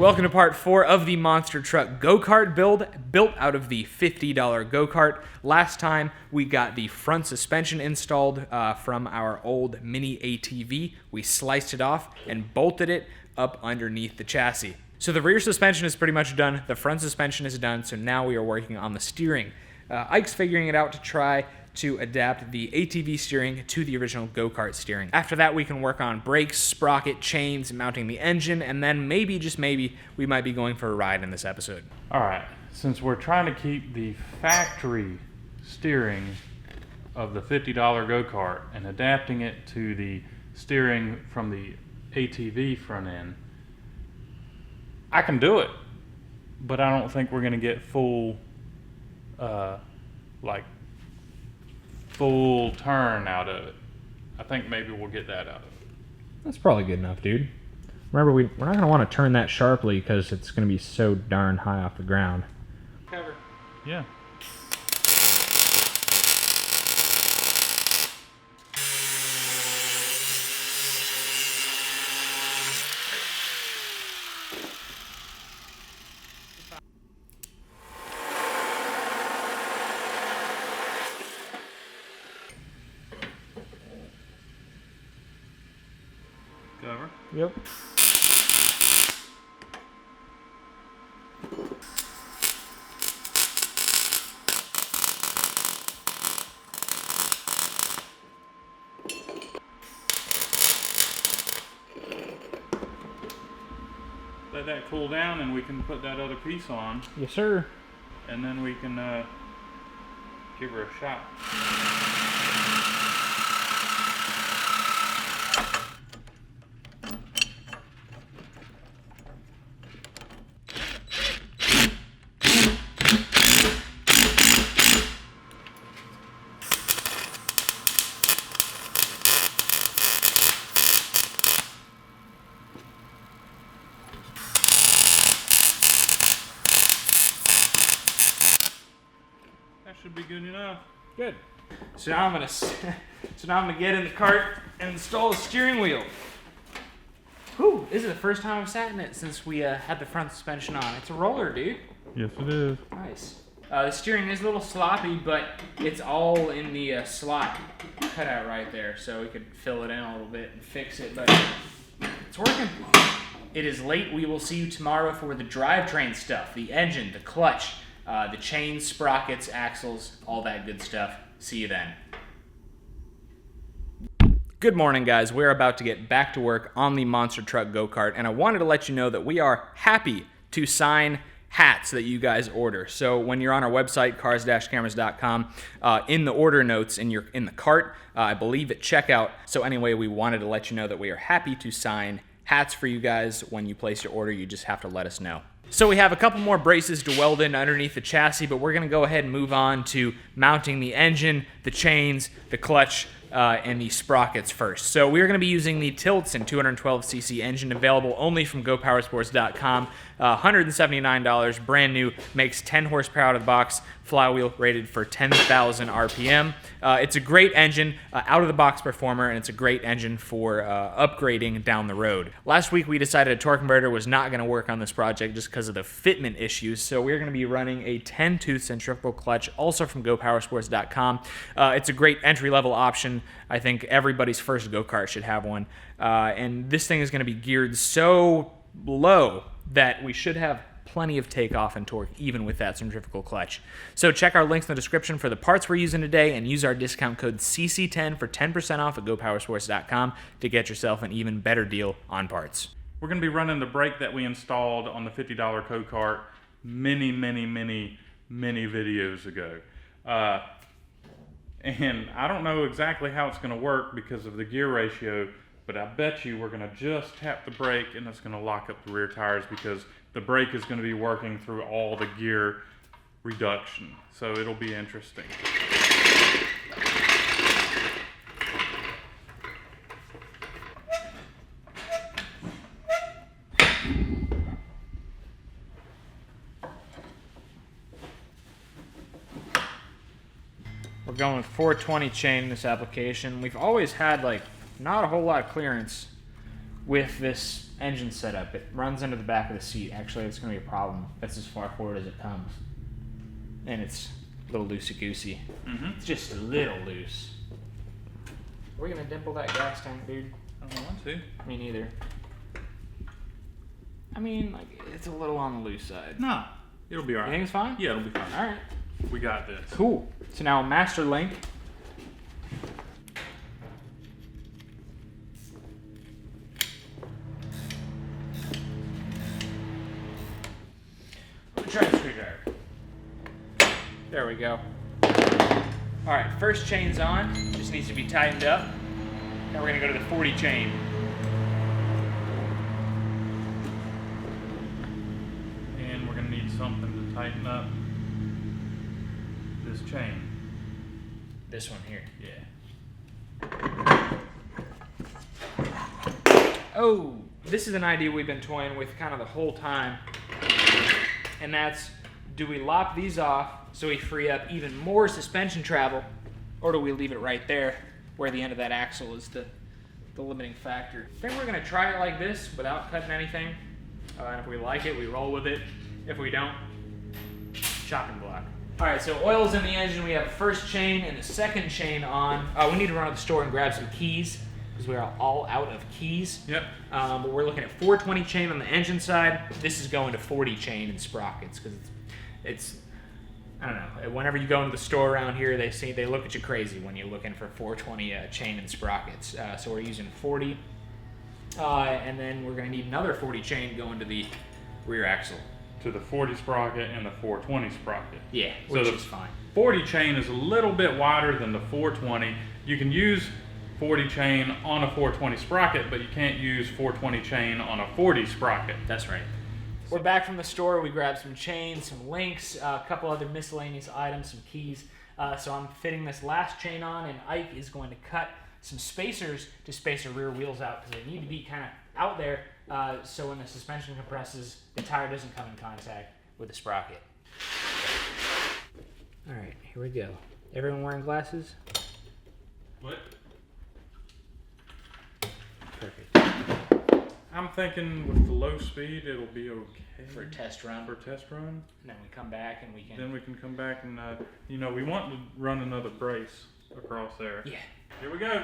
welcome to part 4 of the monster truck go-kart build, built out of the $50 go-kart. Last time we got the front suspension installed from our old mini ATV. We sliced it off and bolted it up underneath the chassis. So the rear suspension is pretty much done, the front suspension is done, so now we are working on the steering. Ike's figuring it out to try to adapt the ATV steering to the original go-kart steering. After that, we can work on brakes, sprocket, chains, mounting the engine, and then maybe, just maybe, we might be going for a ride in this episode. All right, since we're trying to keep the factory steering of the $50 go-kart and adapting it to the steering from the ATV front end, I can do it, but I don't think we're gonna get full turn out of it. I think maybe we'll get that out of it. That's probably good enough, dude. Remember, we're not going to want to turn that sharply because it's going to be so darn high off the ground. Cover. Yeah. Cover. Yep. Let that cool down and we can put that other piece on. Yes, sir. And then we can give her a shot. Should be good enough. Good. So now I'm gonna get in the cart and install the steering wheel. Whew, this is the first time I've sat in it since we had the front suspension on. It's a roller, dude. Yes, it is. Nice. The steering is a little sloppy, but it's all in the slot cut out right there, so we could fill it in a little bit and fix it, but it's working. It is late. We will see you tomorrow for the drivetrain stuff, the engine, the clutch, the chains, sprockets, axles, all that good stuff. See you then. Good morning, guys. We're about to get back to work on the monster truck go-kart, and I wanted to let you know that we are happy to sign hats that you guys order. So when you're on our website, CarsandCameras.com, in the order notes in the cart, I believe at checkout. So anyway, we wanted to let you know that we are happy to sign hats for you guys. When you place your order, you just have to let us know. So we have a couple more braces to weld in underneath the chassis, but we're going to go ahead and move on to mounting the engine, the chains, the clutch, and the sprockets first. So we're going to be using the Tillotson 212cc engine, available only from GoPowersports.com. $179, brand new, makes 10 horsepower out of the box, flywheel rated for 10,000 RPM. It's a great engine, out-of-the-box performer, and it's a great engine for upgrading down the road. Last week we decided a torque converter was not going to work on this project just because of the fitment issues, so we're going to be running a 10-tooth centrifugal clutch, also from GoPowersports.com. It's a great entry-level option. I think everybody's first go-kart should have one, and this thing is going to be geared so low that we should have plenty of takeoff and torque even with that centrifugal clutch. So check our links in the description for the parts we're using today and use our discount code CC10 for 10% off at GoPowersports.com to get yourself an even better deal on parts. We're going to be running the brake that we installed on the $50 go-kart many videos ago. And I don't know exactly how it's going to work because of the gear ratio, but I bet you we're going to just tap the brake and it's going to lock up the rear tires because the brake is going to be working through all the gear reduction. So it'll be interesting. We're going with 420 chain in this application. We've always had like not a whole lot of clearance with this engine setup. It runs under the back of the seat. Actually, it's going to be a problem. That's as far forward as it comes. And it's a little loosey-goosey. It's just a little loose. Are we going to dimple that gas tank, dude? I don't want to. Me neither. I mean, like, it's a little on the loose side. No, it'll be all You right. think it's fine? Yeah, it'll be fine. All right. We got this. Cool. So now master link. Try the screwdriver. There we go. All right, first chain's on. Just needs to be tightened up. Now we're gonna go to the 40 chain. And we're gonna need something to tighten up this chain. This one here. Yeah. Oh, this is an idea we've been toying with kind of the whole time. And that's, do we lop these off so we free up even more suspension travel, or do we leave it right there where the end of that axle is the limiting factor? I think we're gonna try it like this without cutting anything. And if we like it, we roll with it. If we don't, chopping block. All right, so oil's in the engine. We have the first chain and the second chain on. We need to run to the store and grab some keys because we are all out of keys. Yep. But we're looking at 420 chain on the engine side. This is going to 40 chain and sprockets because it's I don't know. Whenever you go into the store around here, they look at you crazy when you're looking for 420 chain and sprockets. So we're using 40, and then we're going to need another 40 chain going to the rear axle. To the 40 sprocket and the 420 sprocket. Yeah, So which the is fine. 40 chain is a little bit wider than the 420. You can use 40 chain on a 420 sprocket, but you can't use 420 chain on a 40 sprocket. That's right. We're back from the store. We grabbed some chains, some links, a couple other miscellaneous items, some keys. So I'm fitting this last chain on, and Ike is going to cut some spacers to space the rear wheels out because they need to be kind of out there so when the suspension compresses, the tire doesn't come in contact with the sprocket. All right, here we go. Everyone wearing glasses? What? Perfect. I'm thinking with the low speed, it'll be okay. For a test run. For a test run. And then we come back and we can... Then we can come back and, we want to run another brace across there. Yeah. Here we go.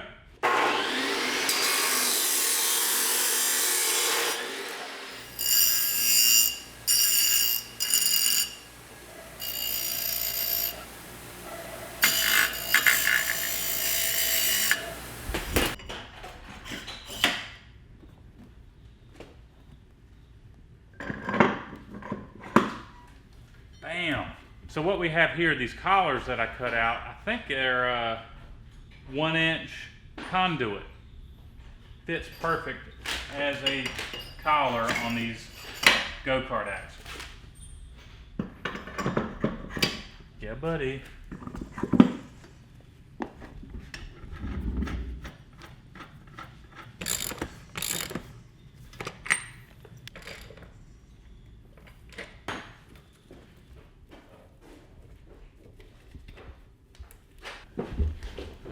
Bam. So what we have here, these collars that I cut out, I think they're 1-inch conduit. Fits perfect as a collar on these go-kart axles. Yeah, buddy.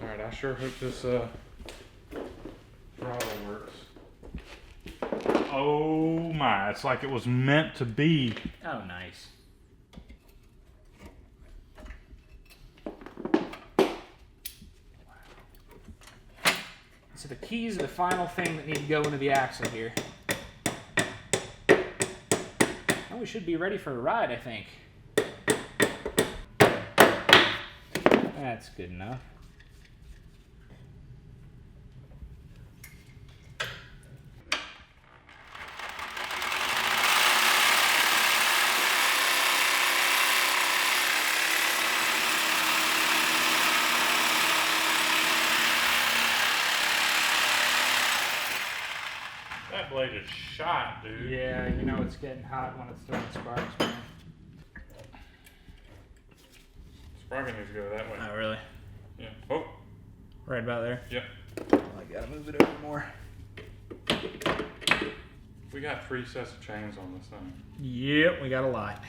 Alright, I sure hope this throttle works. Oh my, it's like it was meant to be. Oh, nice. So the keys are the final thing that need to go into the axle here. Well, we should be ready for a ride, I think. That's good enough. That blade is shot, dude. Yeah, you know it's getting hot when it's throwing sparks, man. Sprocket needs to go that way. Oh, really? Yeah. Oh. Right about there? Yep. I gotta move it over more. We got 3 sets of chains on this thing. Yep, we got a lot.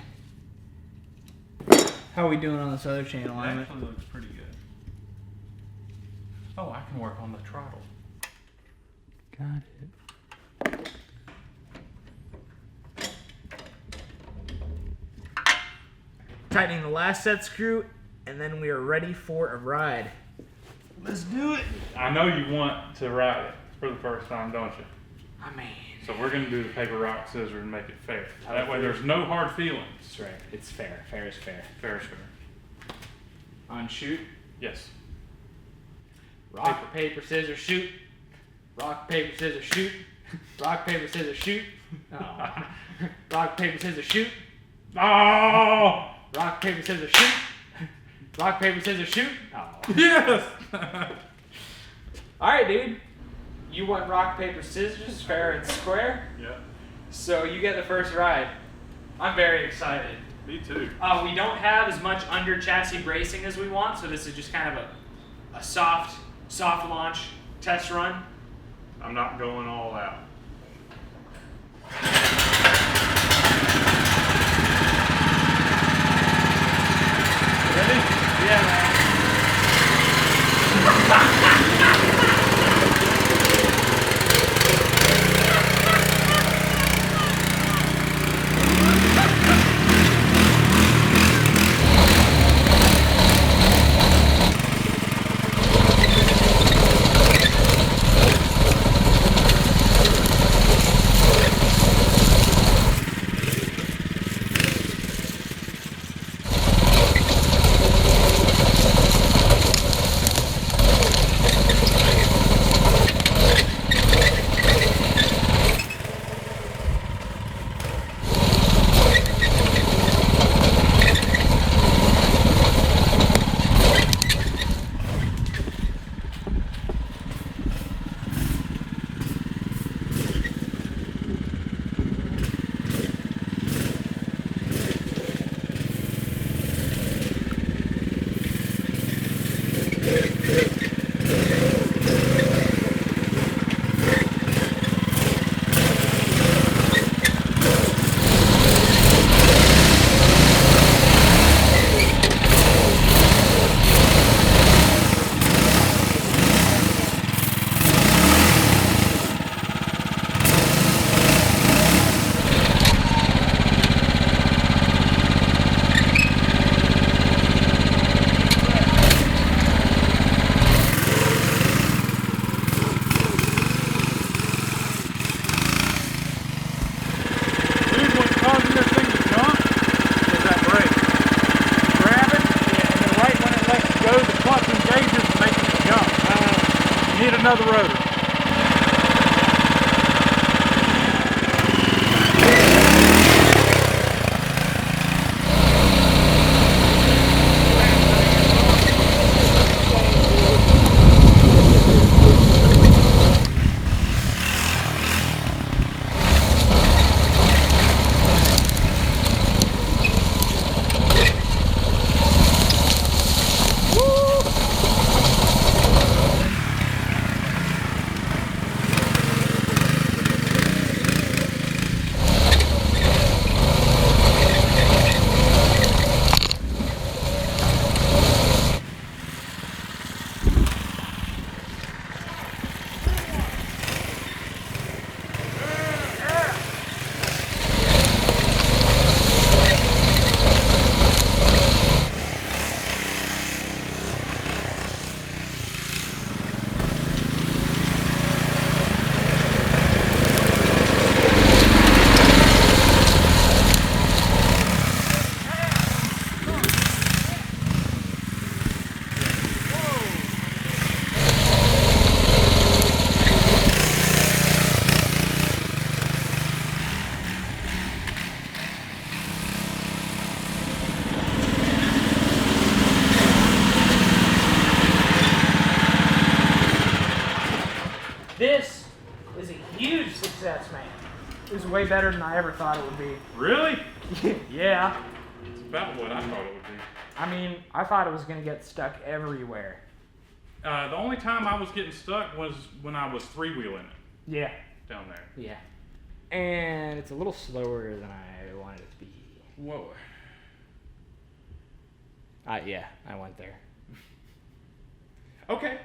How are we doing on this other chain It alignment? actually looks pretty good. Oh, I can work on the throttle. Got it. Tightening the last set screw, and then we are ready for a ride. Let's do it. I know you want to ride it for the first time, don't you? I mean. So we're going to do the paper, rock, scissors and make it fair. That way there's no hard feelings. That's right. It's fair. Fair is fair. Fair is fair. On shoot. Yes. Rock, paper, scissors, shoot. Rock, paper, scissors, shoot. Rock, paper, scissors, shoot. Oh. Rock, paper, scissors, shoot. Oh! Rock, paper, scissors, shoot. Rock, paper, scissors, shoot. Oh. Yes! Alright, dude. You want rock, paper, scissors, fair and square? Yeah. So you get the first ride. I'm very excited. Me too. We don't have as much under chassis bracing as we want, so this is just kind of a soft launch test run. I'm not going all out. Ready? Yeah, man. Another rotor. This is a huge success, man. It was way better than I ever thought it would be. Really? Yeah. It's about what I thought it would be. I mean, I thought it was going to get stuck everywhere. The only time I was getting stuck was when I was three-wheeling it Yeah. down there. Yeah. And it's a little slower than I wanted it to be. Whoa. Yeah, I went there. Okay.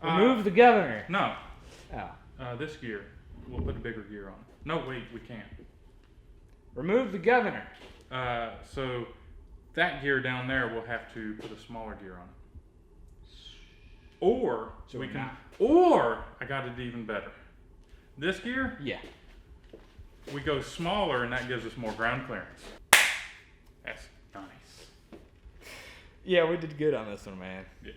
Remove the governor. No. Oh. This gear. We'll put a bigger gear on it. No, wait, we can't. Remove the governor. So that gear down there, we'll have to put a smaller gear on it. Or So we we're can. not- Or I got it even better. This gear, Yeah. we go smaller, and that gives us more ground clearance. That's nice. Yeah, we did good on this one, man. Yeah.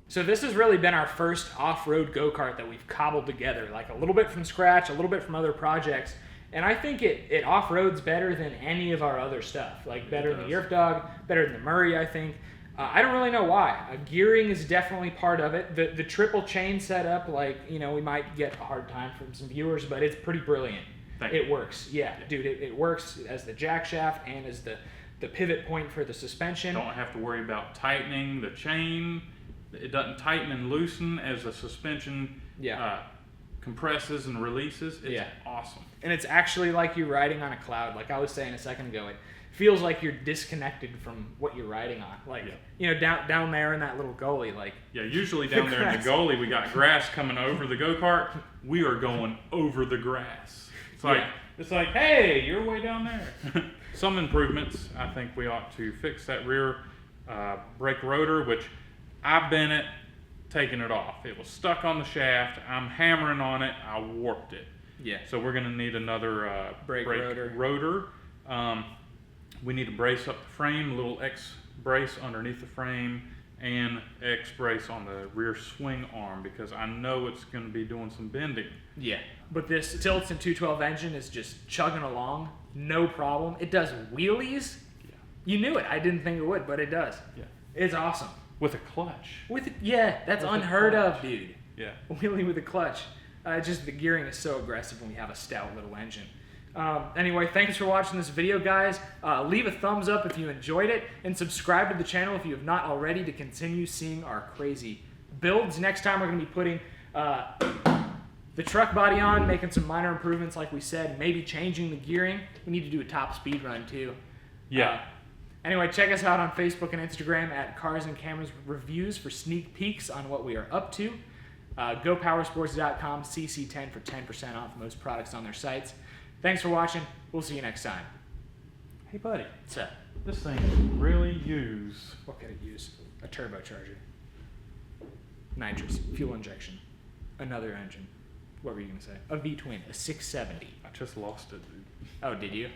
So this has really been our first off-road go-kart that we've cobbled together, like a little bit from scratch, a little bit from other projects. And I think it off-roads better than any of our other stuff. Like better than the Yerf Dog, better than the Murray, I think. I don't really know why. Gearing is definitely part of it. The triple chain setup, like, you know, we might get a hard time from some viewers, but it's pretty brilliant. It works. Yeah, dude, it works as the jack shaft and as the pivot point for the suspension. Don't have to worry about tightening the chain. It doesn't tighten and loosen as the suspension compresses and releases. It's awesome. And it's actually like you're riding on a cloud. Like I was saying a second ago, it feels like you're disconnected from what you're riding on. Like, you know, down there in that little gully, like. Yeah, usually down there in the gully, we got grass coming over the go-kart. We are going over the grass. It's like, hey, you're way down there. Some improvements, I think we ought to fix that rear brake rotor, which I've been taking it off. It was stuck on the shaft. I'm hammering on it. I warped it. Yeah. So we're going to need another brake rotor. We need to brace up the frame, a little X brace underneath the frame, and X brace on the rear swing arm, because I know it's going to be doing some bending. Yeah. But this Tillotson 212 engine is just chugging along, no problem. It does wheelies. Yeah. You knew it. I didn't think it would, but it does. Yeah. It's awesome. With a clutch. That's unheard of, dude. Yeah. Wheelie with a clutch. Just the gearing is so aggressive when we have a stout little engine. Anyway, thanks for watching this video, guys. Leave a thumbs up if you enjoyed it, and subscribe to the channel if you have not already to continue seeing our crazy builds. Next time we're going to be putting the truck body on, making some minor improvements like we said, maybe changing the gearing. We need to do a top speed run too. Yeah. Anyway, check us out on Facebook and Instagram at Cars and Cameras Reviews for sneak peeks on what we are up to. GoPowersports.com, CC10 for 10% off most products on their sites. Thanks for watching. We'll see you next time. Hey, buddy. What's up? This thing really use. What could it use? A turbocharger. Nitrous. Fuel injection. Another engine. What were you going to say? A V-twin. A 670. I just lost it, dude. Oh, did you?